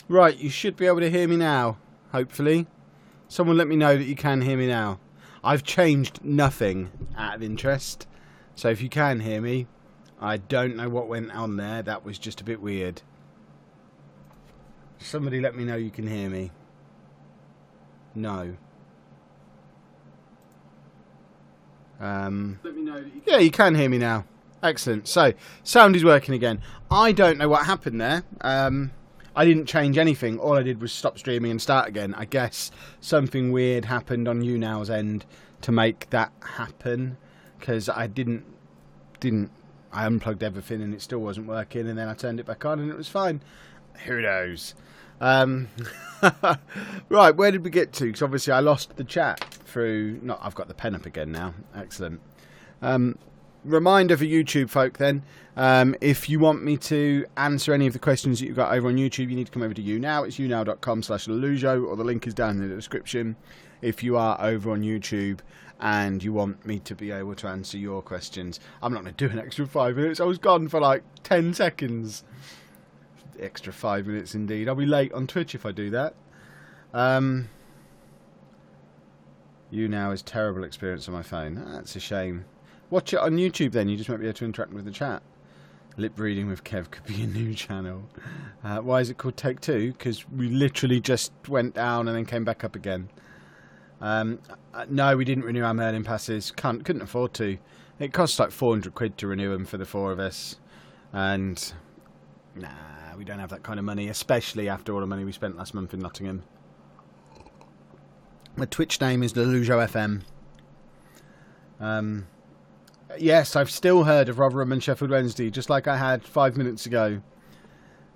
Right, you should be able to hear me now, hopefully. Someone let me know that you can hear me now. I've changed nothing out of interest. So if you can hear me, I don't know what went on there. That was just a bit weird. Somebody let me know you can hear me. No. Let me know that you can. Yeah, you can hear me now. Excellent. So, sound is working again. I don't know what happened there. I didn't change anything. All I did was stop streaming and start again. I guess something weird happened on YouNow's end to make that happen, because I I unplugged everything and it still wasn't working, and then I turned it back on and it was fine. Who knows? Right, where did we get to? Because obviously I lost the chat through... I've got the pen up again now. Excellent. Reminder for YouTube folk then, if you want me to answer any of the questions that you've got over on YouTube, you need to come over to YouNow. It's younow.com/Lelujo, or the link is down in the description. If you are over on YouTube and you want me to be able to answer your questions, I'm not going to do an extra 5 minutes. I was gone for like 10 seconds. Extra 5 minutes indeed. I'll be late on Twitch if I do that. YouNow is terrible experience on my phone. That's a shame. Watch it on YouTube then, you just might be able to interact with the chat. Lip reading with Kev could be a new channel. Why is it called Take Two? Because we literally just went down and then came back up again. No, we didn't renew our Merlin passes. Couldn't afford to. It costs like 400 quid to renew them for the 4 of us. And, nah, we don't have that kind of money, especially after all the money we spent last month in Nottingham. My Twitch name is Lelujo FM. Yes, I've still heard of Rotherham and Sheffield Wednesday, just like I had 5 minutes ago.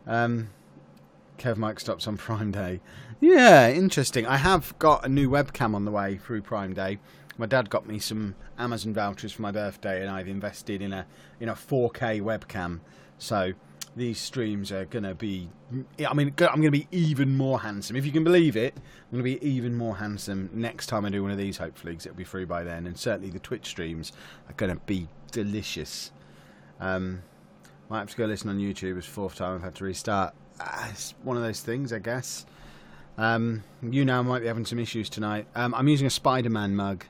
Kev Mike stops on Prime Day. Yeah, interesting. I have got a new webcam on the way through Prime Day. My dad got me some Amazon vouchers for my birthday, and I've invested in a 4K webcam. So these streams are going to be... I'm going to be even more handsome. If you can believe it, I'm going to be even more handsome next time I do one of these, hopefully, because it'll be free by then. And certainly the Twitch streams are going to be delicious. Might have to go listen on YouTube. It's the 4th time I've had to restart. It's one of those things, I guess. YouNow might be having some issues tonight. I'm using a Spider-Man mug.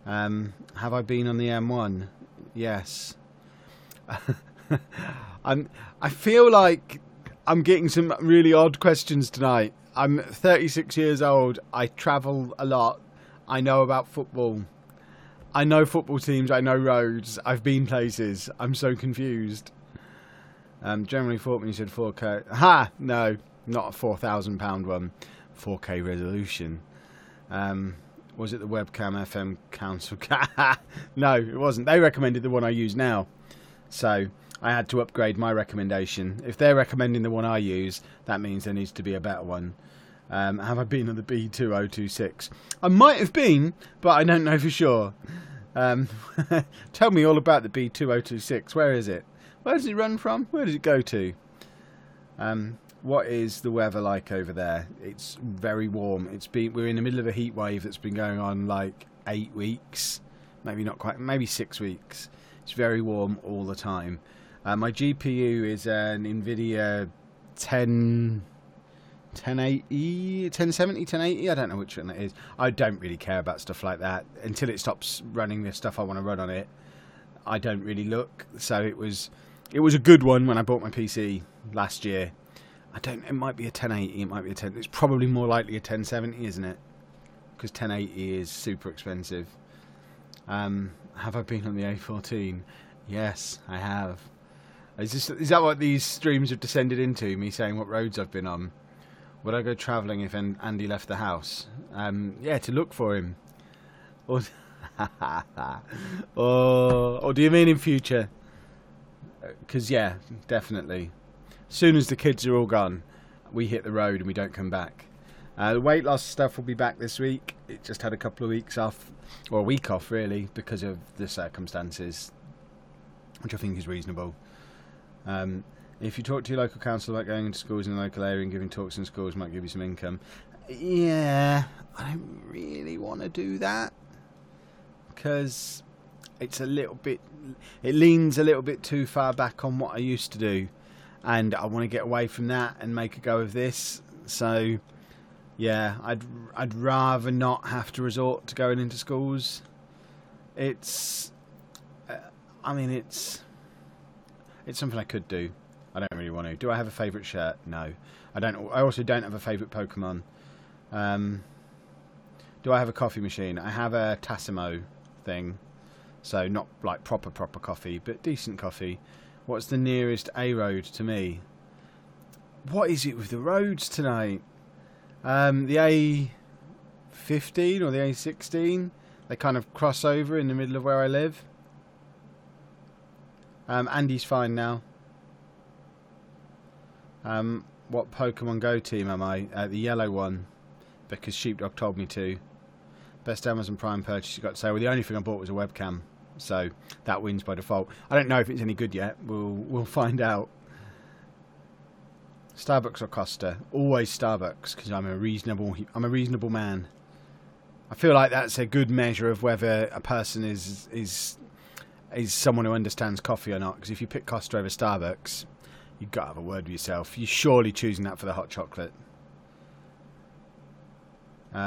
Have I been on the M1? Yes. I feel like I'm getting some really odd questions tonight. I'm 36 years old. I travel a lot. I know about football. I know football teams. I know roads. I've been places. I'm so confused. Generally thought when you said 4K. Ha! No, not a £4,000 one. 4K resolution. Was it the webcam FM Council? No, it wasn't. They recommended the one I use now. So I had to upgrade my recommendation. If they're recommending the one I use, that means there needs to be a better one. Have I been on the B2026? I might have been, but I don't know for sure. Tell me all about the B2026. Where is it? Where does it run from? Where does it go to? What is the weather like over there? It's very warm. We're in the middle of a heat wave that's been going on like 8 weeks. Maybe not quite, maybe 6 weeks. It's very warm all the time. My GPU is an NVIDIA 1080, 1070, 1080. I don't know which one it is. I don't really care about stuff like that until it stops running the stuff I want to run on it. I don't really look. So it was a good one when I bought my PC last year. It might be a 1080. It might be a 10. It's probably more likely a 1070, isn't it? Because 1080 is super expensive. Have I been on the A14? Yes, I have. Is that what these streams have descended into? Me saying what roads I've been on? Would I go travelling if Andy left the house? Yeah, to look for him. Or, or do you mean in future? Because, yeah, definitely. As soon as the kids are all gone, we hit the road and we don't come back. The weight loss stuff will be back this week. It just had a couple of weeks off, or a week off really, because of the circumstances, which I think is reasonable. If you talk to your local council about going into schools in the local area and giving talks in schools might give you some income. Yeah, I don't really want to do that, because it's a little bit, it leans a little bit too far back on what I used to do. and I want to get away from that and make a go of this. So yeah, I'd rather not have to resort to going into schools. It's I mean it's something I could do. I don't really want to. Do I have a favourite shirt? No, I don't. I also don't have a favourite Pokemon. Do I have a coffee machine? I have a Tassimo thing, so not like proper coffee, but decent coffee. What's the nearest A road to me? What is it with the roads tonight? The A15 or the A16? They kind of cross over in the middle of where I live. Andy's fine now. What Pokemon Go team am I? The yellow one, because Sheepdog told me to. Best Amazon Prime purchase you got to say. Well, the only thing I bought was a webcam, so that wins by default. I don't know if it's any good yet. We'll find out. Starbucks or Costa? Always Starbucks, because I'm a reasonable man. I feel like that's a good measure of whether a person is someone who understands coffee or not. Because if you pick Costa over Starbucks, you've got to have a word with yourself. You're surely choosing that for the hot chocolate.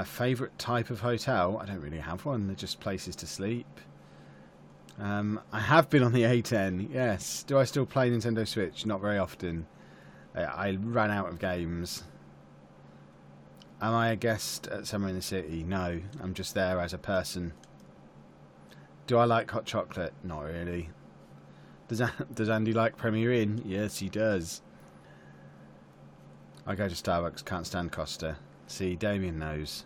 Favourite type of hotel? I don't really have one. They're just places to sleep. I have been on the A10, yes. Do I still play Nintendo Switch? Not very often. I ran out of games. Am I a guest at Somewhere in the City? No, I'm just there as a person. Do I like hot chocolate? Not really. Does Andy like Premier Inn? Yes, he does. I go to Starbucks, can't stand Costa. See, Damien knows.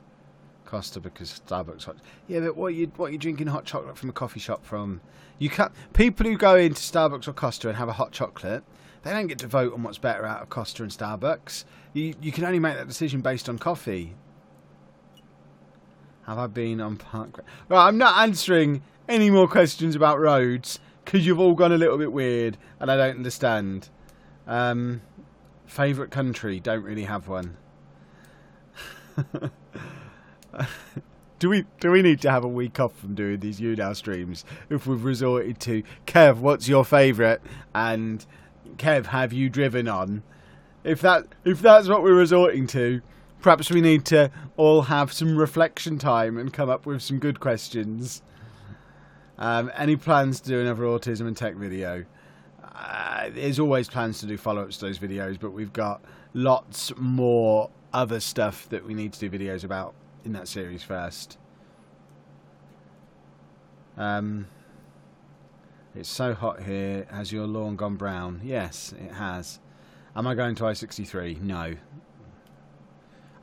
Costa because Starbucks hot. Yeah, but what are you drinking hot chocolate from a coffee shop from? You can't. People who go into Starbucks or Costa and have a hot chocolate, they don't get to vote on what's better out of Costa and Starbucks. You can only make that decision based on coffee. Have I been on Park? Right, I'm not answering any more questions about roads because you've all gone a little bit weird and I don't understand. Favourite country? Don't really have one. Do we need to have a week off from doing these YouNow streams if we've resorted to Kev, what's your favourite? And Kev, have you driven on? If that's what we're resorting to, perhaps we need to all have some reflection time and come up with some good questions. Any plans to do another autism and tech video? There's always plans to do follow-ups to those videos, but we've got lots more other stuff that we need to do videos about in that series first. It's so hot here. Has your lawn gone brown? Yes, it has. Am I going to I-63? No.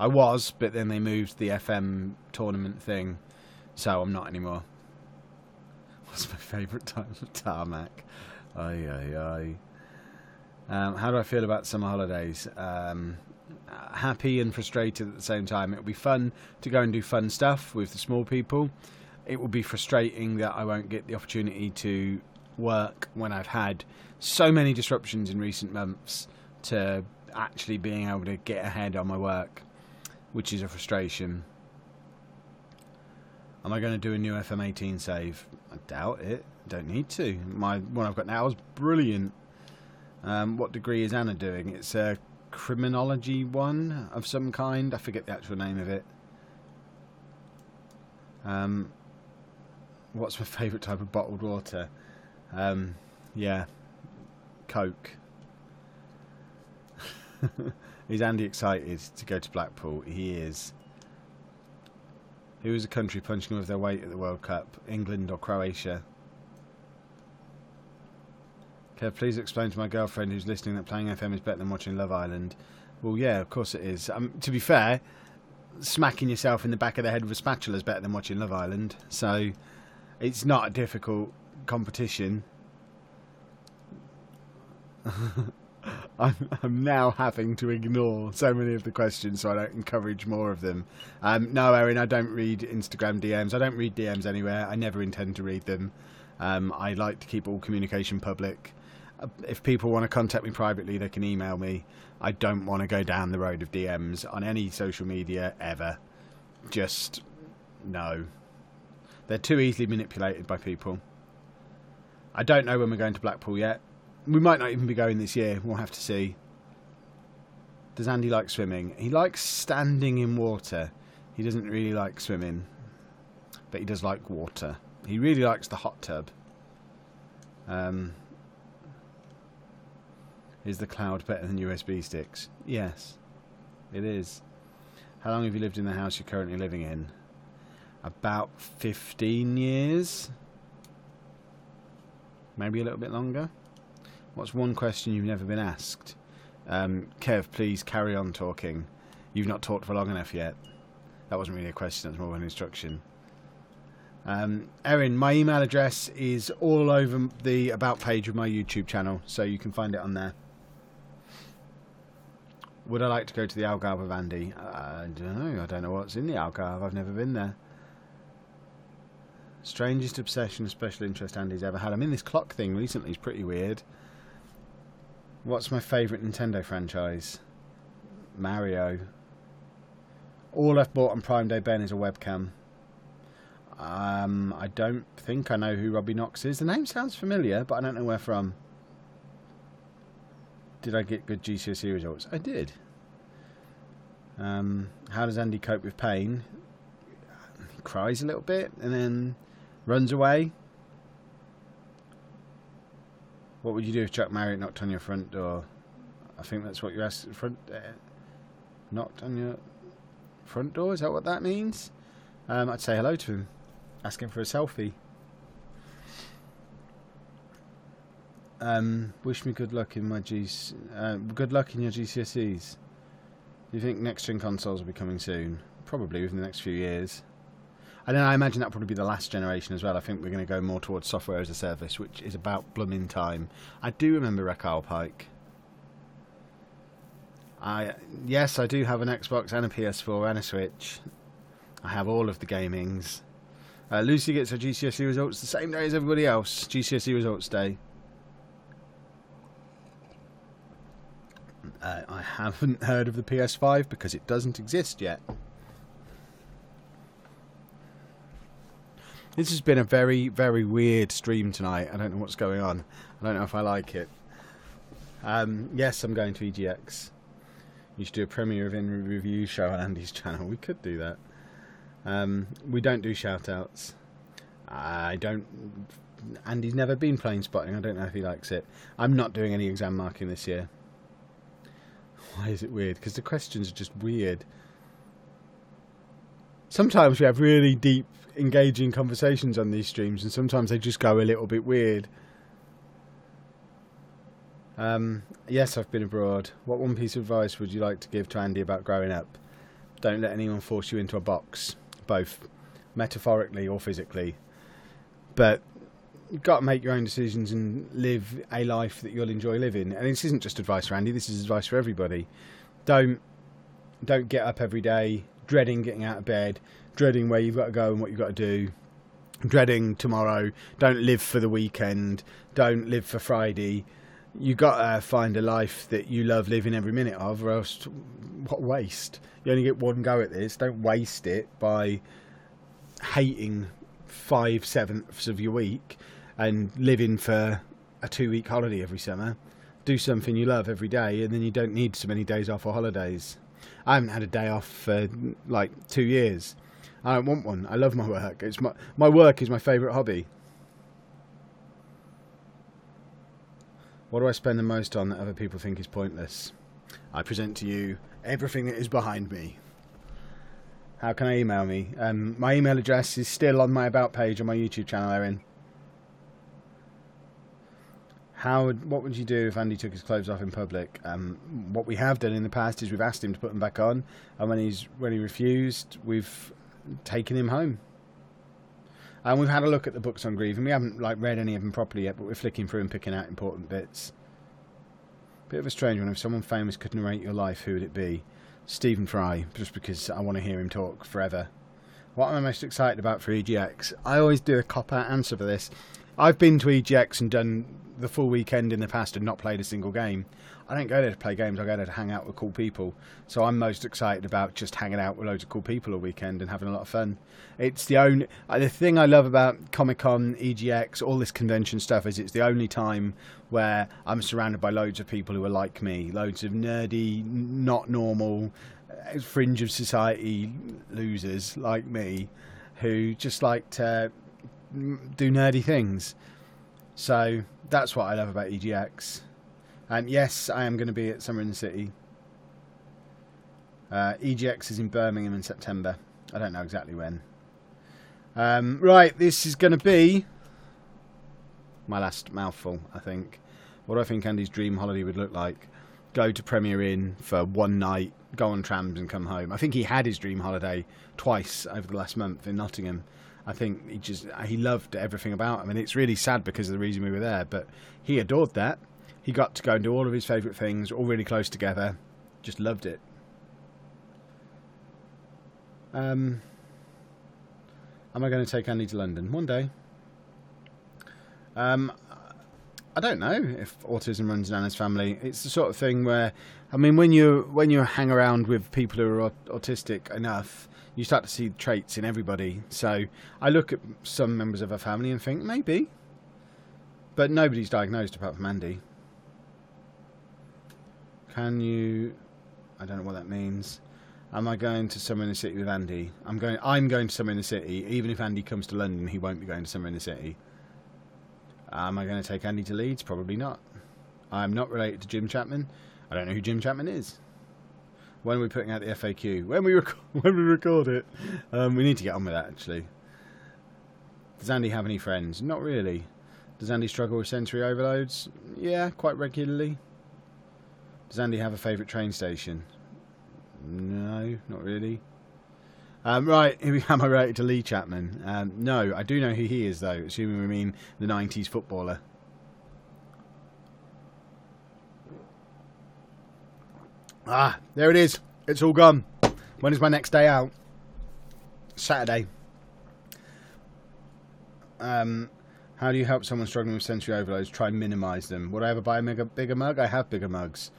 I was, but then they moved the FM tournament thing, so I'm not anymore. What's my favourite type of tarmac? Aye, aye, aye. How do I feel about summer holidays? Happy and frustrated at the same time. It'll be fun to go and do fun stuff with the small people. It will be frustrating that I won't get the opportunity to work when I've had so many disruptions in recent months to actually being able to get ahead on my work, which is a frustration. Am I going to do a new FM18 save? I doubt it. Don't need to. My one I've got now is brilliant. What degree is Anna doing? It's a criminology one of some kind. I forget the actual name of it. What's my favourite type of bottled water? Yeah, Coke. Is Andy excited to go to Blackpool? He is. Who is a country punching with their weight at the World Cup? England or Croatia? Kev, please explain to my girlfriend who's listening that playing FM is better than watching Love Island. Well, yeah, of course it is. To be fair, smacking yourself in the back of the head with a spatula is better than watching Love Island. So, it's not a difficult competition. I'm now having to ignore so many of the questions so I don't encourage more of them. No, Erin, I don't read Instagram DMs. I don't read DMs anywhere. I never intend to read them. I like to keep all communication public. If people want to contact me privately, they can email me. I don't want to go down the road of DMs on any social media ever. Just no. They're too easily manipulated by people. I don't know when we're going to Blackpool yet. We might not even be going this year. We'll have to see. Does Andy like swimming? He likes standing in water. He doesn't really like swimming. But he does like water. He really likes the hot tub. Is the cloud better than USB sticks? Yes, it is. How long have you lived in the house you're currently living in? About 15 years. Maybe a little bit longer. What's one question you've never been asked? Kev, please carry on talking. You've not talked for long enough yet. That wasn't really a question, that's more of an instruction. Erin, my email address is all over the About page of my YouTube channel, so you can find it on there. Would I like to go to the Algarve of Andy? I don't know. I don't know what's in the Algarve. I've never been there. Strangest obsession, special interest Andy's ever had. I mean, this clock thing recently is pretty weird. What's my favourite Nintendo franchise? Mario. All I've bought on Prime Day, Ben, is a webcam. I don't think I know who Robbie Knox is. The name sounds familiar, but I don't know where from. Did I get good GCSE results? I did. How does Andy cope with pain? He cries a little bit and then runs away. What would you do if Chuck Marriott knocked on your front door? I think that's what you asked. Knocked on your front door? Is that what that means? I'd say hello to him. Ask him for a selfie. Wish me good luck in my good luck in your GCSEs. Do you think next gen consoles will be coming soon? Probably within the next few years. And then I imagine that'll probably be the last generation as well. I think we're going to go more towards software as a service, which is about blooming time. I do remember Raquel Pike. Yes, I do have an Xbox and a PS4 and a Switch. I have all of the gamings. Lucy gets her GCSE results the same day as everybody else. GCSE results day. I haven't heard of the PS5 because it doesn't exist yet. This has been a very, very weird stream tonight. I don't know what's going on. I don't know if I like it. Yes, I'm going to EGX. You should do a premiere of in review show on Andy's channel. We could do that. We don't do shout-outs. Andy's never been plane spotting. I don't know if he likes it. I'm not doing any exam marking this year. Why is it weird? Because the questions are just weird. Sometimes we have really deep, engaging conversations on these streams, and sometimes they just go a little bit weird. Yes, I've been abroad. What one piece of advice would you like to give to Andy about growing up? Don't let anyone force you into a box, both metaphorically or physically. But you've got to make your own decisions and live a life that you'll enjoy living. And this isn't just advice for Andy, this is advice for everybody. Don't get up every day dreading getting out of bed, dreading where you've got to go and what you've got to do, dreading tomorrow. Don't live for the weekend, don't live for Friday. You've got to find a life that you love living every minute of, or else what waste. You only get one go at this. Don't waste it by hating 5/7 of your week and living for a 2-week holiday every summer. Do something you love every day, and then you don't need so many days off or holidays. I haven't had a day off for like 2 years. I don't want one. I love my work. It's my work is my favourite hobby. What do I spend the most on that other people think is pointless? I present to you everything that is behind me. How can I email me? My email address is still on my About page on my YouTube channel, Erin. What would you do if Andy took his clothes off in public? What we have done in the past is we've asked him to put them back on, and when he refused, we've taken him home. And we've had a look at the books on grief, and we haven't read any of them properly yet, but we're flicking through and picking out important bits. Bit of a strange one. If someone famous could narrate your life, who would it be? Stephen Fry, just because I want to hear him talk forever. What am I most excited about for EGX? I always do a cop-out answer for this. I've been to EGX and done the full weekend in the past and not played a single game. I don't go there to play games, I go there to hang out with cool people. So I'm most excited about just hanging out with loads of cool people all weekend and having a lot of fun. It's the thing I love about Comic-Con, EGX, all this convention stuff is it's the only time where I'm surrounded by loads of people who are like me. Loads of nerdy, not normal, fringe of society losers like me who just like to do nerdy things. So that's what I love about EGX. And yes, I am going to be at Summer in the City. EGX is in Birmingham in September. I don't know exactly when. Right, this is going to be my last mouthful, I think. What do I think Andy's dream holiday would look like? Go to Premier Inn for one night, go on trams and come home. I think he had his dream holiday twice over the last month in Nottingham. I think he loved everything about him, and it's really sad because of the reason we were there, but he adored that. He got to go and do all of his favourite things, all really close together. Just loved it. Am I going to take Andy to London? One day. I don't know if autism runs in Anna's family. It's the sort of thing where, I mean, when you hang around with people who are autistic enough, you start to see traits in everybody. So I look at some members of her family and think, maybe. But nobody's diagnosed apart from Andy. Can you... I don't know what that means. Am I going to Summer in the City with Andy? I'm going to Summer in the City. Even if Andy comes to London, he won't be going to Summer in the City. Am I going to take Andy to Leeds? Probably not. I'm not related to Jim Chapman. I don't know who Jim Chapman is. When are we putting out the FAQ? When we record it. We need to get on with that, actually. Does Andy have any friends? Not really. Does Andy struggle with sensory overloads? Yeah, quite regularly. Does Andy have a favourite train station? No, not really. Right, here we am. I related to Lee Chapman. No, I do know who he is, though, assuming we mean the 90s footballer. Ah, there it is. It's all gone. When is my next day out? Saturday. How do you help someone struggling with sensory overloads? Try and minimise them. Would I ever buy a bigger mug? I have bigger mugs.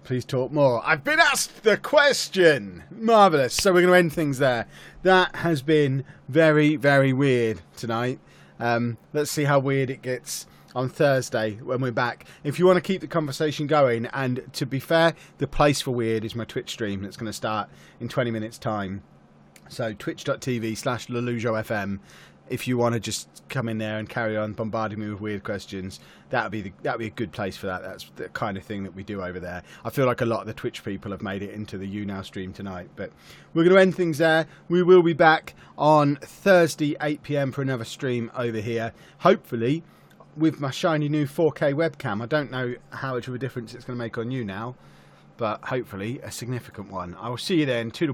Please talk more. I've been asked the question. Marvellous. So we're going to end things there. That has been very, very weird tonight. Let's see how weird it gets on Thursday when we're back. If you want to keep the conversation going, and to be fair, the place for weird is my Twitch stream that's going to start in 20 minutes time. So twitch.tv/LalujoFM. If you want to just come in there and carry on bombarding me with weird questions, that'd be a good place for that. That's the kind of thing that we do over there. I feel like a lot of the Twitch people have made it into the YouNow stream tonight. But we're going to end things there. We will be back on Thursday, 8 PM for another stream over here. Hopefully, with my shiny new 4K webcam. I don't know how much of a difference it's going to make on YouNow, but hopefully a significant one. I will see you then. Toodle.